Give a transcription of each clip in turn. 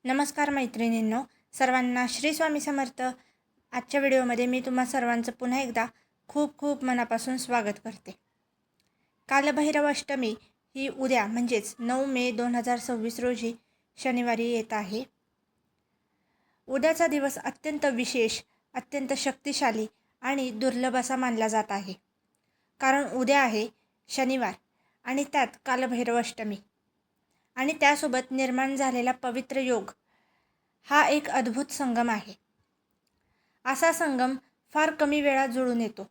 नमस्कार मैत्रिणींनो, सर्वांना श्री स्वामी समर्थ. आजच्या व्हिडिओमध्ये मी तुम्हा सर्वांचं पुन्हा एकदा खूप खूप मनापासून स्वागत करते. कालभैरव अष्टमी ही उद्या म्हणजेच 9 मे 2026 रोजी शनिवारी येत आहे. उद्याचा दिवस अत्यंत विशेष, अत्यंत शक्तिशाली आणि दुर्लभ असा मानला जात आहे. कारण उद्या आहे शनिवार आणि त्यात कालभैरव अष्टमी आणि त्यासोबत निर्माण झालेला पवित्र योग हा एक अद्भुत संगम आहे. असा संगम फार कमी वेळात जुळून येतो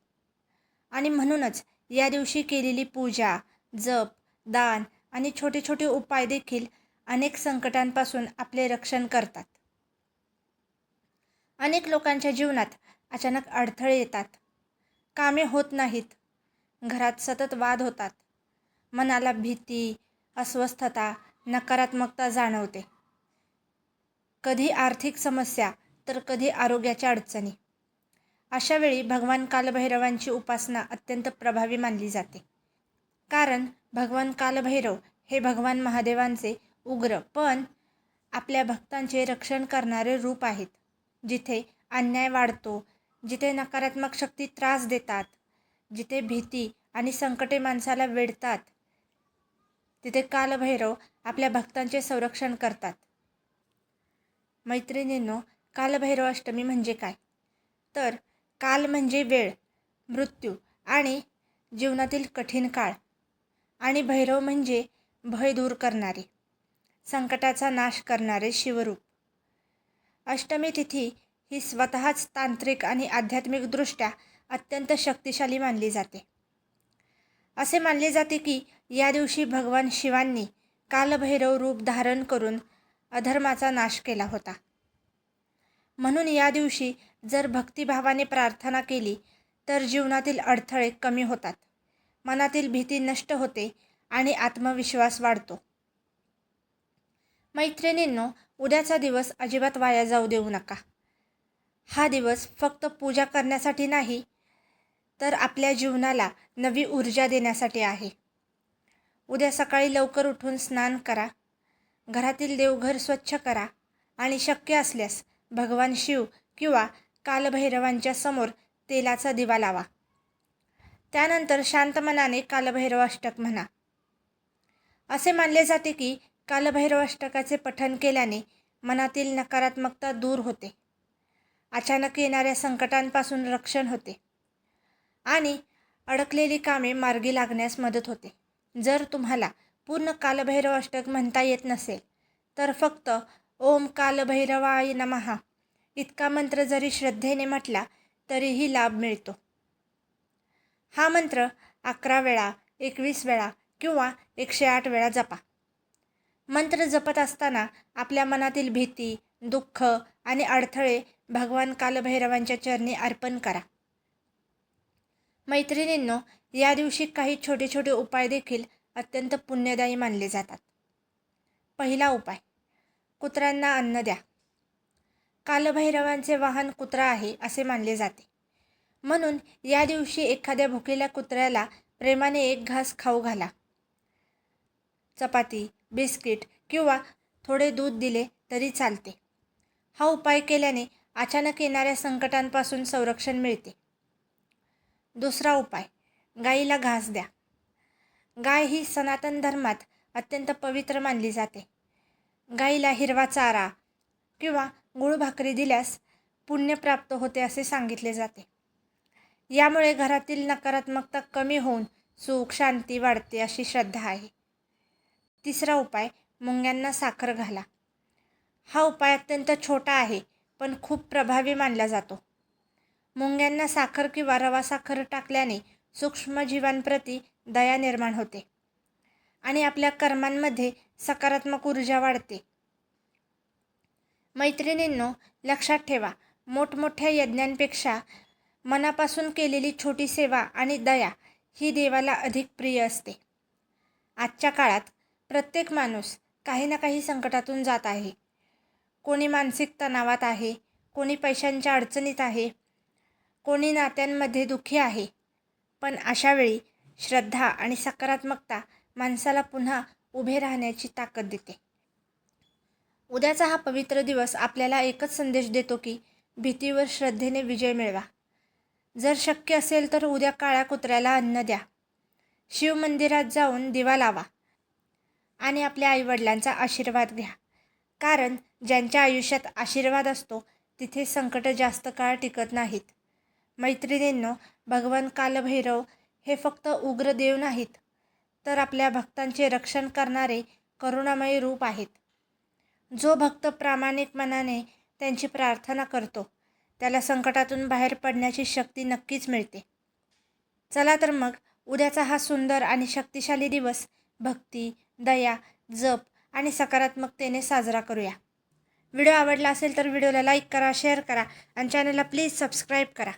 आणि म्हणूनच या दिवशी केलेली पूजा, जप, दान आणि छोटे छोटे उपाय देखील अनेक संकटांपासून आपले रक्षण करतात. अनेक लोकांच्या जीवनात अचानक अडथळे येतात, कामे होत नाहीत, घरात सतत वाद होतात, मनाला भीती, अस्वस्थता, नकारात्मकता जाणवते. कधी आर्थिक समस्या तर कधी आरोग्याच्या अडचणी. अशा वेळी भगवान कालभैरवांची उपासना अत्यंत प्रभावी मानली जाते. कारण भगवान कालभैरव हे भगवान महादेवांचे उग्र पण आपल्या भक्तांचे रक्षण करणारे रूप आहेत. जिथे अन्याय वाढतो, जिथे नकारात्मक शक्ती त्रास देतात, जिथे भीती आणि संकटे माणसाला वेढतात, तिथे कालभैरव आपल्या भक्तांचे संरक्षण करतात. मैत्रिणींनो, कालभैरव अष्टमी म्हणजे काय? तर काल म्हणजे वेळ, मृत्यू आणि जीवनातील कठीण काळ, आणि भैरव म्हणजे भय दूर करणारे, संकटाचा नाश करणारे शिवरूप. अष्टमी तिथी ही स्वतःच तांत्रिक आणि आध्यात्मिकदृष्ट्या अत्यंत शक्तिशाली मानली जाते. असे मानले जाते की या दिवशी भगवान शिवांनी कालभैरव रूप धारण करून अधर्माचा नाश केला होता. म्हणून या दिवशी जर भक्तिभावाने प्रार्थना केली तर जीवनातील अडथळे कमी होतात, मनातील भीती नष्ट होते आणि आत्मविश्वास वाढतो. मैत्रिणींनो, उद्याचा दिवस अजिबात वाया जाऊ देऊ नका. हा दिवस फक्त पूजा करण्यासाठी नाही, तर आपल्या जीवनाला नवी ऊर्जा देण्यासाठी आहे. उद्या सकाळी लवकर उठून स्नान करा, घरातील देवघर स्वच्छ करा आणि शक्य असल्यास भगवान शिव किंवा कालभैरवांच्या समोर तेलाचा दिवा लावा. त्यानंतर शांत मनाने कालभैरव अष्टक म्हणा. असे मानले जाते की कालभैरव अष्टकाचे पठण केल्याने मनातील नकारात्मकता दूर होते, अचानक येणाऱ्या संकटांपासून रक्षण होते आणि अडकलेली कामे मार्गी लागण्यास मदत होते. जर तुम्हाला पूर्ण कालभैरव अष्टक म्हणता येत नसेल तर फक्त ओम कालभैरवाय नमः इतका मंत्र जरी श्रद्धेने म्हटला तरीही लाभ मिळतो. हा मंत्र 11 वेळा, 21 वेळा किंवा 108 वेळा जपा. मंत्र जपत असताना आपल्या मनातील भीती, दुःख आणि अडथळे भगवान कालभैरवांच्या चरणी अर्पण करा. मैत्रिणींनो, या दिवशी काही छोटे छोटे उपाय देखील अत्यंत पुण्यदायी मानले जातात. पहिला उपाय, कुत्र्यांना अन्न द्या. कालभैरवांचे वाहन कुत्रा आहे असे मानले जाते. म्हणून या दिवशी एखाद्या भुकेल्या कुत्र्याला प्रेमाने एक घास खाऊ घाला. चपाती, बिस्किट किंवा थोडे दूध दिले तरी चालते. हा उपाय केल्याने अचानक येणाऱ्या संकटांपासून संरक्षण मिळते. दुसरा उपाय, गाईला घास द्या. गाय ही सनातन धर्मात अत्यंत पवित्र मानली जाते. गाईला हिरवा चारा किंवा गुळ भाकरी दिल्यास पुण्य प्राप्त होते असे सांगितले जाते. यामुळे घरातील नकारात्मकता कमी होऊन सुख शांती वाढते अशी श्रद्धा आहे. तिसरा उपाय, मुंग्यांना साखर घाला. हा उपाय अत्यंत छोटा आहे पण खूप प्रभावी मानला जातो. मुंग्यांना साखर किंवा रवा साखर टाकल्याने सूक्ष्मजीवांप्रती दया निर्माण होते आणि आपल्या कर्मांमध्ये सकारात्मक ऊर्जा वाढते. मैत्रिणींनो, लक्षात ठेवा, मोठमोठ्या यज्ञांपेक्षा मनापासून केलेली छोटी सेवा आणि दया ही देवाला अधिक प्रिय असते. आजच्या काळात प्रत्येक माणूस काही ना काही संकटातून जात आहे. कोणी मानसिक तणावात आहे, कोणी पैशांच्या अडचणीत आहे, कोणी नात्यांमध्ये दुःखी आहे. पण अशा वेळी श्रद्धा आणि सकारात्मकता माणसाला पुन्हा उभे राहण्याची ताकद देते. उद्याचा हा पवित्र दिवस आपल्याला एकच संदेश देतो की भीतीवर श्रद्धेने विजय मिळवा. जर शक्य असेल तर उद्या काळ्या कुत्र्याला अन्न द्या. शिवमंदिरात जाऊन दिवा लावा आणि आपल्या आईवडिलांचा आशीर्वाद घ्या. कारण ज्यांच्या आयुष्यात आशीर्वाद असतो तिथे संकट जास्त काळ टिकत नाहीत. मैत्रिणींनो, भगवान कालभैरव हे फक्त उग्र देव नाहीत, तर आपल्या भक्तांचे रक्षण करणारे करुणामयी रूप आहेत. जो भक्त प्रामाणिक मनाने त्यांची प्रार्थना करतो त्याला संकटातून बाहेर पडण्याची शक्ती नक्कीच मिळते. चला तर मग उद्याचा हा सुंदर आणि शक्तिशाली दिवस भक्ती, दया, जप आणि सकारात्मकतेने साजरा करूया. व्हिडिओ आवडला असेल तर व्हिडिओला लाईक करा, शेअर करा आणि चॅनलला प्लीज सबस्क्राईब करा.